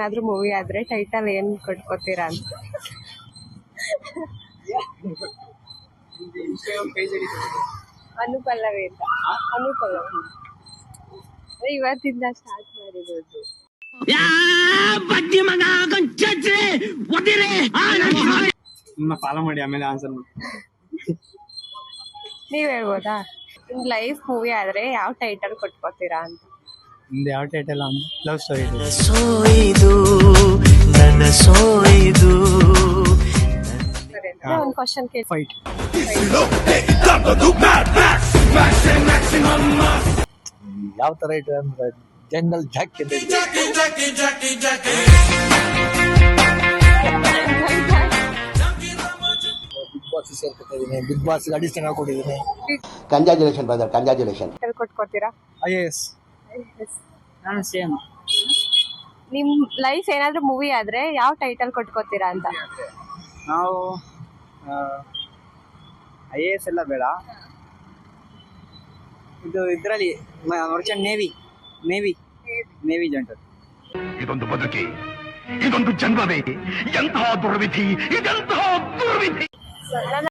ಏನಾದ್ರೂ ಮೂವಿ ಆದ್ರೆ ಟೈಟಲ್ ಏನ್ ಕೊಟ್ಕೋತೀರಾ ಅಂತ. ಅನುಪಲ್ಲವಿ ಅಂತ. ಅನುಪಲ್ಲವಿ ಇವತ್ತಿಂದ ಸ್ಟಾರ್ಟ್ ಮಾಡಿರೋದು. ಫಾಲೋ ಮಾಡಿ ಆಮೇಲೆ ಆನ್ಸರ್ ಮಾಡಿ. ನೀವ್ ಹೇಳ್ಬೋದಾ? ನಿಮ್ ಲೈಫ್ ಮೂವಿ ಆದ್ರೆ ಯಾವ ಟೈಟಲ್ ಕೊಟ್ಕೋತೀರಾ ಅಂತ. ನಿಮ್ದು ಯಾವ ಟೈಟಲ್ ಅಂದ್ರೆ ಲವ್ ಸ್ಟೋರಿ. ಒಂದು ಕ್ವಶನ್ ಕೇಳಿ. ಫೈಟ್. ಯಾವ ತರ ಇದೆ ಅಂದ್ರೆ ಜಂಗಲ್ ಜಾಕ್ ಅಂತ ಬಿಗ್ ಬಾಸ್ ಸೇರ್ಕೊತಿದ್ದೀನಿ. ಬಿಗ್ ಬಾಸ್ ಅಡಿಷನ್ ಹಾಕೊಂಡಿದ್ದೀನಿ. Congratulation brother, congratulation. ಕೊಟ್ಕೋತೀರಾ? IAS. ನಾನು ಸೇಮ್. ನಿಮ್ ಲೈಫ್ ಏನಾದ್ರೂ ಮೂವಿ ಆದ್ರೆ ಯಾವ ಟೈಟಲ್ ಕೊಟ್ಕೋತೀರಾ ಅಂತ. ನಾವು IAS ಎಲ್ಲ ಬೇಡ, ಇದು ಇದರಲ್ಲಿ ಮರ್ಚೆಂಟ್ ನೇವಿ ಜಂಟರ್. ಇದೊಂದು ಬದುಕಿ, ಇದೊಂದು ಜನ್ಮವೇ, ಎಂತಹ ದುರ್ವಿಧಿ, ಇದೆಂತಹ ದುರ್ವಿಧಿ.